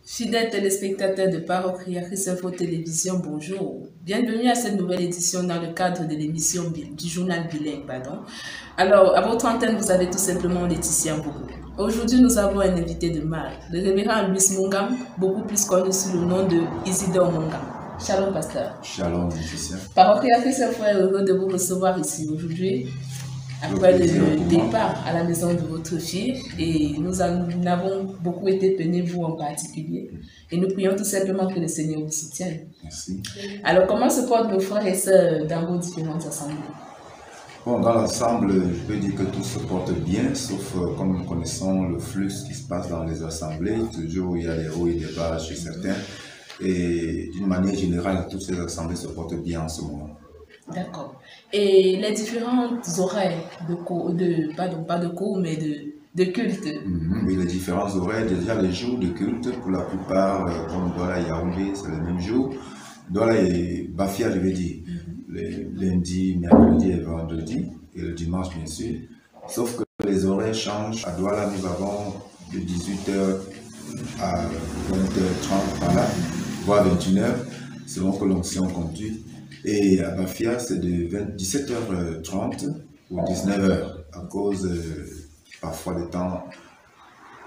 Fidèles téléspectateurs de Parole Créatrice Info Télévision, bonjour. Bienvenue à cette nouvelle édition dans le cadre de l'émission du journal bilingue. Alors, à votre antenne, vous avez tout simplement Laetitia Mbougou. Aujourd'hui, nous avons un invité de marque, le révérend Louis Mungam, beaucoup plus connu sous le nom de Isidore Mungam. Shalom, pasteur. Shalom, Laetitia. Parole Créatrice Info est heureux de vous recevoir ici aujourd'hui. Après le départ à la maison de votre fille, et nous avons beaucoup été pénibles, vous en particulier, et nous prions tout simplement que le Seigneur vous soutienne. Merci. Alors, comment se portent vos frères et sœurs dans vos différentes assemblées? Bon, dans l'ensemble, je peux dire que tout se porte bien, sauf comme nous connaissons le flux qui se passe dans les assemblées, toujours il y a des hauts et des bas chez certains, et d'une manière générale, toutes ces assemblées se portent bien en ce moment. D'accord. Et les différentes horaires pas de cours, mais de culte. Oui, les différents horaires, déjà les jours de culte, pour la plupart, comme Douala et Yaoundé, c'est le même jour. Douala et Bafia, je vais dire, les lundis, mercredi et vendredi, et le dimanche, bien sûr. Sauf que les horaires changent. À Douala, nous avons de 18h à 20h30 par là, voire 21h, selon que l'onction conduit. Et à Bafia, c'est de 17h30 ou 19h, à cause parfois des temps,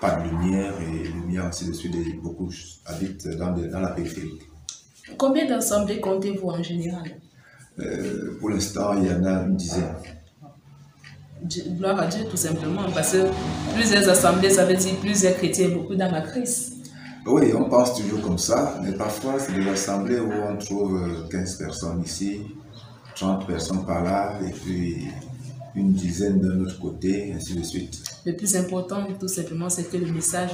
pas de lumière, et lumière ainsi de suite, et beaucoup habitent dans la périphérie. Combien d'assemblées comptez-vous en général? Pour l'instant, il y en a une dizaine. Gloire à Dieu, tout simplement, parce que plusieurs assemblées, ça veut dire plusieurs chrétiens, beaucoup dans la crise. Oui, on pense toujours comme ça, mais parfois c'est des assemblées où on trouve 15 personnes ici, 30 personnes par là, et puis une dizaine d'un autre côté, ainsi de suite. Le plus important, tout simplement, c'est que le message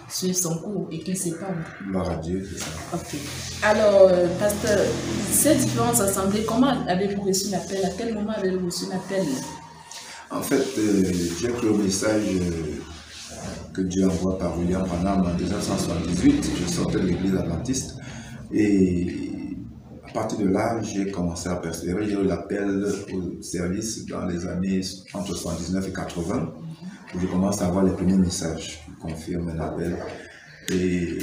suive son cours et qu'il s'épande. Gloire à Dieu, c'est ça. Ok. Alors, pasteur, ces différentes assemblées, comment avez-vous reçu l'appel? À quel moment avez-vous reçu l'appel? En fait, j'ai pris le message que Dieu envoie par William Branham en 1978. Je sortais de l'église adventiste et à partir de là, j'ai commencé à persévérer. J'ai eu l'appel au service dans les années entre 79 et 80 où je commence à avoir les premiers messages qui confirment un appel. Et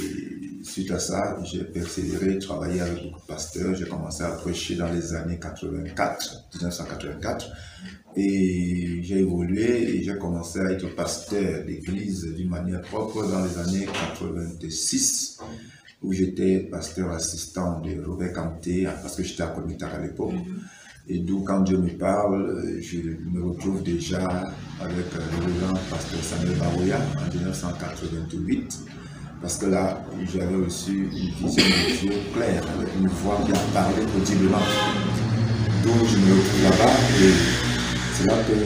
suite à ça, j'ai persévéré, travaillé avec beaucoup de pasteurs. J'ai commencé à prêcher dans les années 1984. Et j'ai évolué et j'ai commencé à être pasteur d'église d'une manière propre dans les années 86, où j'étais pasteur assistant de Robert Camté, parce que j'étais à Comitar à l'époque. Et d'où, quand Dieu me parle, je me retrouve déjà avec le révérend pasteur Samuel Baroya en 1988. Parce que là, j'avais reçu une vision de Dieu claire, avec une voix qui a parlé audiblement. Donc je me retrouve là-bas et c'est là que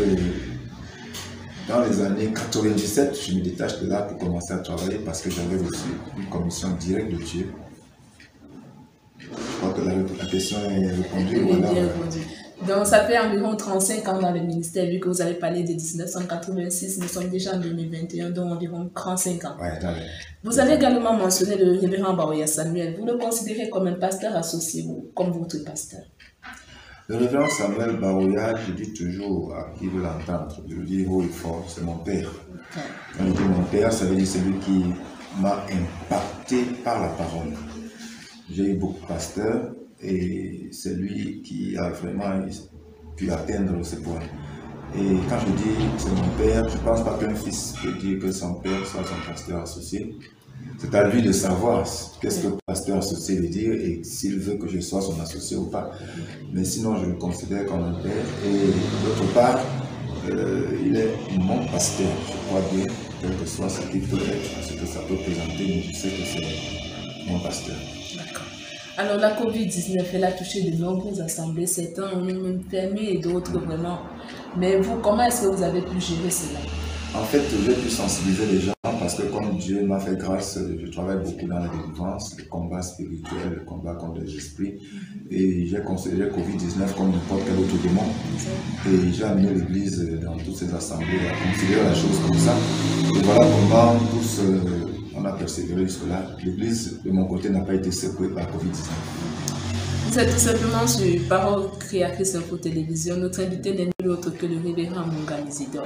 dans les années 97, je me détache de là pour commencer à travailler parce que j'avais reçu une commission directe de Dieu. Je crois que la question est répondue. Oui, voilà. Bien répondu. Donc ça fait environ 35 ans dans le ministère, vu que vous avez parlé de 1986, nous sommes déjà en 2021, donc environ 35 ans. Ouais, vous avez également mentionné le révérend Baroya Samuel. Vous le considérez comme un pasteur associé ou comme votre pasteur? Le révérend Samuel Baroya, je dis toujours à qui veut l'entendre, je le dis haut et fort, c'est mon père. Quand je dis mon père, ça veut dire celui qui m'a impacté par la parole. J'ai eu beaucoup de pasteurs et c'est lui qui a vraiment pu atteindre ce point. Et quand je dis c'est mon père, je ne pense pas qu'un fils peut dire que son père soit son pasteur associé. C'est à lui de savoir qu'est-ce que le pasteur associé veut dire et s'il veut que je sois son associé ou pas. Mais sinon, je le considère comme un père. Et d'autre part, il est mon pasteur. Je crois bien, quel que soit ce qu'il peut être, ce que ça peut présenter, mais je sais que c'est mon pasteur. D'accord. Alors la Covid-19, elle a touché de nombreuses assemblées. Certains ont même fermé et d'autres vraiment. Mais vous, comment est-ce que vous avez pu gérer cela? En fait, j'ai pu sensibiliser les gens parce que comme Dieu m'a fait grâce, je travaille beaucoup dans la délivrance, le combat spirituel, le combat contre les esprits. Et j'ai considéré Covid-19 comme n'importe quel autre démon. Et j'ai amené l'Église dans toutes ces assemblées à considérer la chose comme ça. Et voilà comment tous on a persévéré jusque-là. L'Église, de mon côté, n'a pas été secouée par Covid-19. Vous êtes tout simplement sur Parole Créatrice Info Télévision. Notre invité n'est nul autre que le révérend Munga Misidor.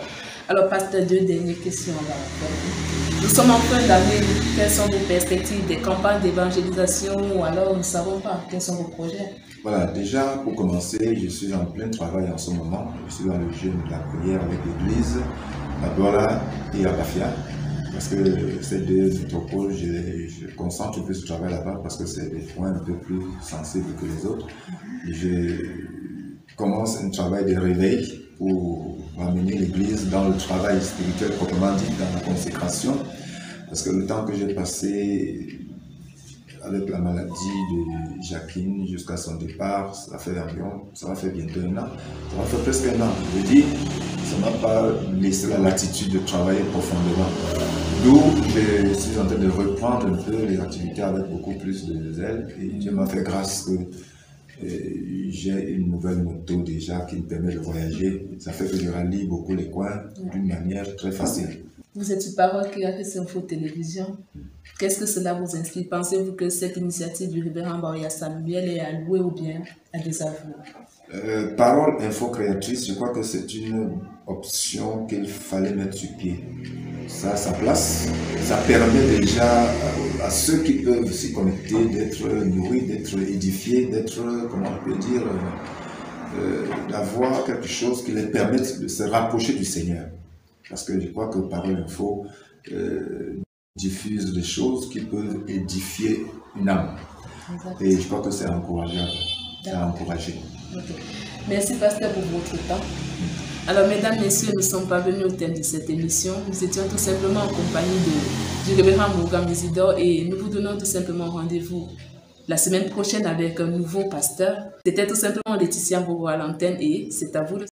Alors, pasteur, deux dernières questions à la. Nous sommes en fin d'année. Quelles sont vos perspectives des campagnes d'évangélisation ou alors nous ne savons pas quels sont vos projets? Voilà, déjà pour commencer, je suis en plein travail en ce moment. Je suis dans le jeûne de la prière avec l'église à Douala et à Bafia. Parce que ces deux métropoles, je concentre plus ce travail là-bas parce que c'est des points un peu plus sensibles que les autres. Et je commence un travail de réveil pour ramener l'église dans le travail spirituel proprement dit, dans la consécration. Parce que le temps que j'ai passé avec la maladie de Jacqueline jusqu'à son départ, ça va faire bientôt un an. Ça va faire presque un an. Je dis, ça ne m'a pas laissé la latitude de travailler profondément. D'où je suis en train de reprendre un peu les activités avec beaucoup plus de zèle. Et Dieu m'a fait grâce que j'ai une nouvelle moto déjà qui me permet de voyager. Ça fait que je rallie beaucoup les coins d'une manière très facile. Vous êtes sur Parole Créatrice Info Télévision. Qu'est-ce que cela vous inspire? Pensez-vous que cette initiative du révérend Baria Samuel est allouée ou bien à des aveux? Parole Info Créatrice, je crois que c'est une option qu'il fallait mettre sur pied. Ça a sa place. Ça permet déjà à ceux qui peuvent s'y connecter d'être nourris, d'être édifiés, d'être, comment on peut dire, d'avoir quelque chose qui les permette de se rapprocher du Seigneur. Parce que je crois que Parole Info diffuse des choses qui peuvent édifier une âme. Exactement. Et je crois que c'est encourageable. C'est à encourager. Okay. Merci, pasteur, pour votre temps. Alors, mesdames, messieurs, nous sommes parvenus au thème de cette émission. Nous étions tout simplement en compagnie du révérend Munga Misidor et nous vous donnons tout simplement rendez-vous la semaine prochaine avec un nouveau pasteur. C'était tout simplement Laetitia Bourgo à l'antenne et c'est à vous de